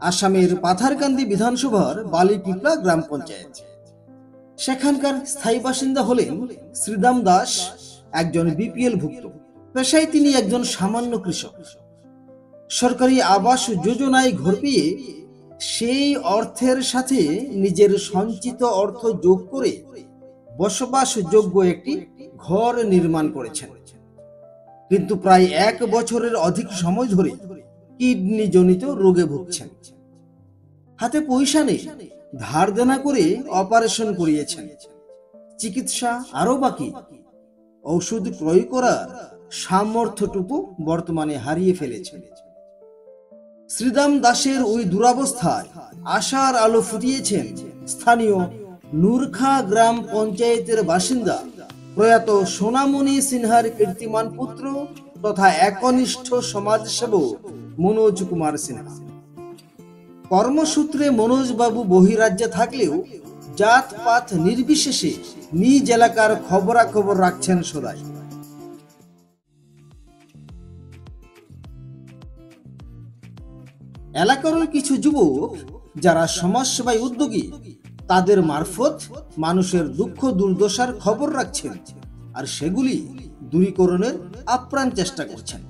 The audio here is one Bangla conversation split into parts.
আসামের পাথারকান্দি বিধানসভার বালিপিপলা গ্রাম পঞ্চায়েত। সেখানকার স্থায়ী বাসিন্দা হলেন শ্রীদাম দাস, একজন বিপিএল ভুক্ত। পেশায় তিনি একজন সামান্য কৃষক। সরকারি আবাস যোজনায় ঘর পেয়ে সেই অর্থের সাথে নিজের সঞ্চিত অর্থ যোগ করে বসবাসযোগ্য একটি ঘর নির্মাণ করেছেন। কিন্তু প্রায় 1 বছরের অধিক সময় ধরে কিডনি জনিত রোগে ভুগছেন। হাতে পয়সা নেই, ধার দেনা করে অপারেশন করিয়েছেন। চিকিৎসা আরো বাকি, ঔষধ ক্রয় করার সামর্থ্যটুকু বর্তমানে হারিয়ে ফেলেছেন। শ্রীদাম দাসের ওই দুরবস্থায় আশার আলো ফুটিয়েছেন স্থানীয় নূরখা গ্রাম পঞ্চায়েতের বাসিন্দা প্রয়াত সোনামণি সিনহার কীর্তিমান পুত্র তথা একনিষ্ঠ সমাজসেবক মনোজ কুমার সিনহা। কর্মসূত্রে মনোজবাবু বহিরাজ্যে থাকলেও জাতপাত নির্বিশেষে নিজ এলাকার খবরাখবর রাখছেন সদাই। এলাকার কিছু যুবক যারা সমাজসেবায় উদ্যোগী, তাদের মারফত মানুষের দুঃখ দুর্দশার খবর রাখছেন আর সেগুলি দূরীকরণের আপ্রাণ চেষ্টা করছেন।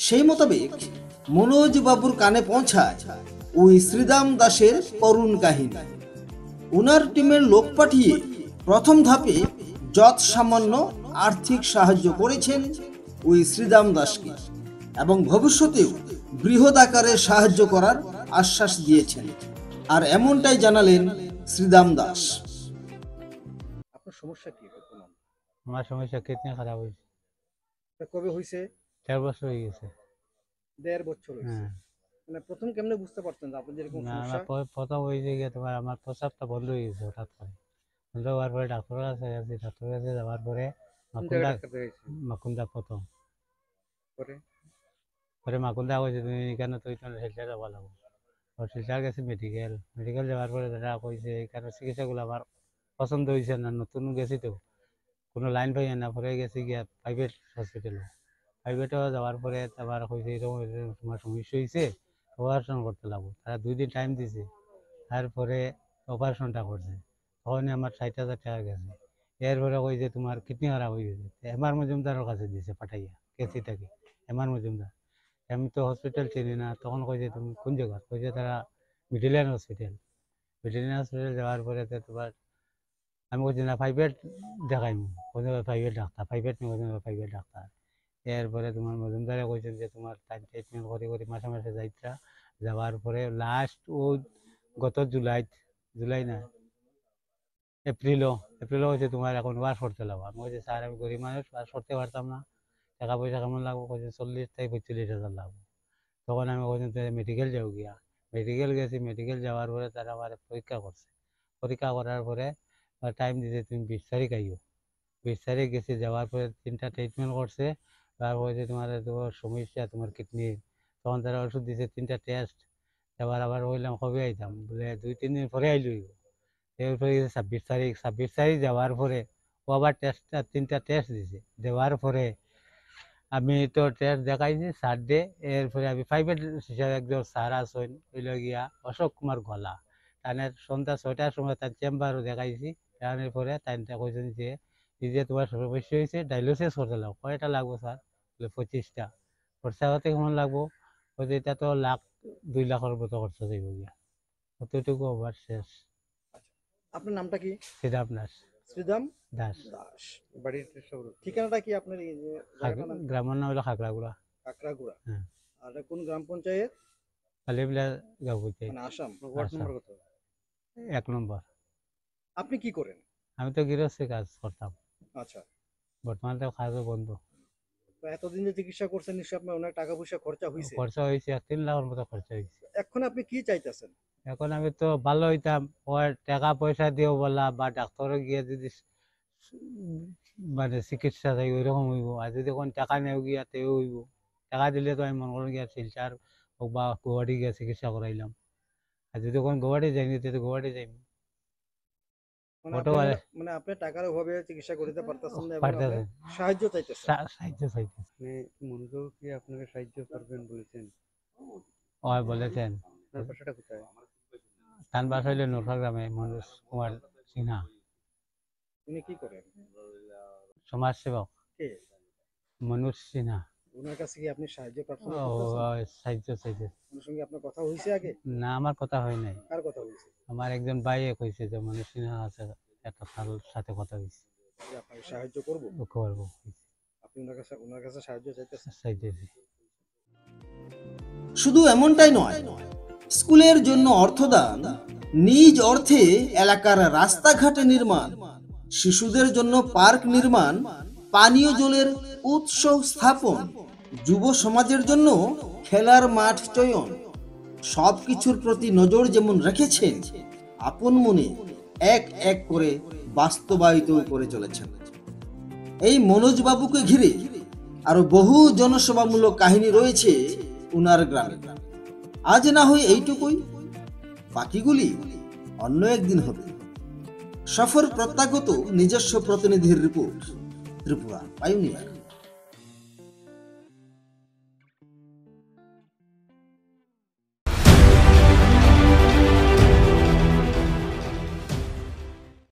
সেই মোতাবেক মনোজ বাবুর কানে পৌঁছায় ওই শ্রীদাম দাসের করুণ কাহিনী। ওনার টিমের লোক পাঠিয়ে প্রথম ধাপে যৎ সামান্য আর্থিক সাহায্য করেছেন ওই শ্রীদাম দাসকে এবং ভবিষ্যতেও বৃহৎ আকারে সাহায্য করার আশ্বাস দিয়েছেন। আর এমনটাই জানালেন শ্রীদাম দাস। আপনার সমস্যা কি বর্তমান? আমার সমস্যা কিডনি খারাপ হয়েছে। কবে হয়েছে? 1.5 বছর হয়ে গেছে। 1.5 বছর হয়েছে। হ্যাঁ, মানে প্রথম কেমনে বুঝতে পারতেন যে আপনাদের এরকম না সমস্যা? আমার প্রথম হয়েছে গিয়ে তোমার আমার প্রস্রাবটা বন্ধ হয়ে গেছে হঠাৎ করে। বন্ধ হওয়ার পরে ডাক্তারের কাছে গেছি, ডাক্তারের কাছে যাওয়ার পরে কোন জায়গায় মাকুন্দা ডাক্তার দেখাইছেন? মাকুন্দা প্রথম পরে পরে মাকুন্দা কইছে তুমি কেন তুই তো শিলচর যাওয়া লাগবো। শিলচর গেছি মেডিকেল মেডিকেল যাওয়ার পরে তারা কইছে এখানে চিকিৎসাগুলো আমার পছন্দ হয়েছে না, নতুন গেছি তো কোনো লাইন পাই না, পরে গেছি গিয়া প্রাইভেট হসপিটালে। প্রাইভেটে যাওয়ার পরে আবার কইছে এরকম এরকম তোমার সমস্যা হয়েছে, অপারেশন করতে লাগবো। তারা 2 দিন টাইম দিছে, তারপরে অপারেশনটা করছে। তখন আমার 60,000 টাকা গেছে। এরপরে কই যে তোমার কিডনি খারাপ হয়ে গেছে, এমআর মজুমদারের কাছে দিছে পাঠাইয়া কেসিটাকে। এমআর মজুমদার, আমি তো হসপিটাল চিনি না, তখন কই যে তুমি কোন জায়গা, কই যে তারা মিডিলিয়ান হসপিটাল। মিডিলিয়ান হসপিটাল যাওয়ার পরে তোমার আমি কইছি না প্রাইভেট দেখাইমু, প্রাইভেট ডাক্তার প্রাইভেট নিয়ে প্রাইভেট ডাক্তার। এরপরে তোমার মজুমদারে কইছেন যে তোমার টাইম ট্রিটমেন্ট করে করে মাসে মাসে যাইতা। যাওয়ার পরে লাস্ট ও গত জুলাই না এপ্রিলও হয়েছে তোমার এখন ওয়াশ করতে লাগবো। আমি বলছি স্যার আমি গরিব মানুষ ওয়াশ করতে পারতাম না, টাকা পয়সা কেমন লাগবো, কইছে 40 থেকে 45 হাজার লাগবো। তখন আমি কইছি মেডিকেল যাও গিয়া। মেডিকেল গেছি, মেডিকেল যাওয়ার পরে তারা আমার পরীক্ষা করছে। পরীক্ষা করার পরে টাইম দিতে তুমি 20 তারিখ আইও। 20 তারিখ গেছি, যাওয়ার পরে 3টা ট্রিটমেন্ট করছে। তারপরে যে তোমার সমস্যা তোমার কিডনির, তখন তারা ওষুধ দিছে 3টা টেস্ট। এবার আবার বললাম কবে আইতাম, বলে 2-3 দিন পরে আইলই। এরপরে গেছে 26 তারিখ। 26 তারিখ যাওয়ার পরে ও আবার 3টা টেস্ট দিছে। দেওয়ার পরে আমি তো টেস্ট দেখাইছি স্যারডে। এরপরে আমি প্রাইভেট হিসাবে একজন স্যার আসেন হইল গিয়া অশোক কুমার গলা, তাদের সন্ধ্যা 6টার সময় তার চেম্বারও দেখাইছি। দেখানোর পরে তাইনটা কইছেন যে এই যে তোমার সমস্যা হয়েছে ডায়ালিসিস করতে লাগবো। কয়টা লাগবো স্যার? বলে 25টা। খরচা হতে কেমন লাগবো? বলছে এটা তো 2 লাখের মতো খরচা যাইব গিয়া, অতটুকু আবার শেষ। আপনার নামটা কি? সেটা আপনার শ্রীদাম দাস। দাস। বাড়ির ঠিকানাটা কি আপনার? এই যে জায়গাটার নাম কি? গ্রামের নাম হলো খাগড়াগুড়া। কাকড়াগুড়া। হ্যাঁ, আর এটা কোন গ্রাম পঞ্চায়েত? কালীবিলা গাঁও পঞ্চায়েত, মানে আসাম। ওয়ার্ড আসাম, নম্বর কত? 1 নম্বর। আপনি কি করেন? আমি তো গৃহস্থী কাজ করতাম, আচ্ছা। বর্তমানে তো কাজও বন্ধ। তো এতদিন যে চিকিৎসা করছেন নিশ্চয়ই আপনার অনেক টাকা পয়সা খরচা হয়েছে। খরচা হয়েছে 3 লাখের মতো খরচা হয়েছে। এখন আপনি কি চাইতেছেন? এখন আমি তো ভালো হইতাম, ওর টাকা পয়সা দিয়েও বলা বা ডাক্তারও গিয়ে যদি মানে চিকিৎসা চাই ওইরকম হইব, আর যদি কোন টাকা নেও গিয়া তেও হইব। টাকা দিলে তো আমি মনে করেন গিয়া শিলচার হোক বা গুয়াহাটি গিয়ে চিকিৎসা করাইলাম। আর যদি কোনো গুয়াহাটি যাইনি তাহলে গুয়াহাটি যাইম। ছোটবেলায় মানে আপনি টাকার অভাবে চিকিৎসা করিতে পারতেছেন না এবং পারতেছে আপনি সাহায্য চাইতেছেন। সাহায্য চাইতেছে। মানে মনোযোগ কি আপনাকে সাহায্য করবেন বলেছেন? ওই বলেছেন। আপনার বাসাটা কোথায়? তার বাসা হইলে নোরফা গ্রামে, মনোজ কুমার সিনহা, উনি কি করেন? সমাজসেবক কে? মনোজ সিনহা। ওনার কাছে কি আপনি সাহায্য প্রার্থনা ও করতেছেন? সাহায্য চাইতেছে। ওনার সঙ্গে আপনার কথা হয়েছে আগে? না, আমার কথা হয় নাই। কার কথা হয়েছে? আমার একজন ভাইয়ে কইছে যে মনোজ সিনহা আছে, একটা তার সাথে কথা হয়েছে, যে আপনাকে সাহায্য করবো? করবো, আপনি ওনার কাছে সাহায্য চাইতেছেন? চাইতেছি। শুধু এমনটাই নয়, স্কুলের জন্য অর্থদান, নিজ অর্থে এলাকার রাস্তাঘাটে নির্মাণ, শিশুদের জন্য পার্ক নির্মাণ, পানীয় জলের উৎস স্থাপন, যুব সমাজের জন্য খেলার মাঠ চয়ন, সবকিছুর প্রতি নজর যেমন রেখেছেন, আপন মনে এক এক করে বাস্তবায়িত করে চলেছেন। এই মনোজ বাবুকে ঘিরে আরো বহু জনসেবামূলক কাহিনী রয়েছে উনার গ্রামে। আজ না হয় এইটুকুই, বাকিগুলি অন্য একদিন হবে। সফর প্রত্যাগত নিজস্ব প্রতিনিধির রিপোর্ট, ত্রিপুরা পাইওনিয়ার।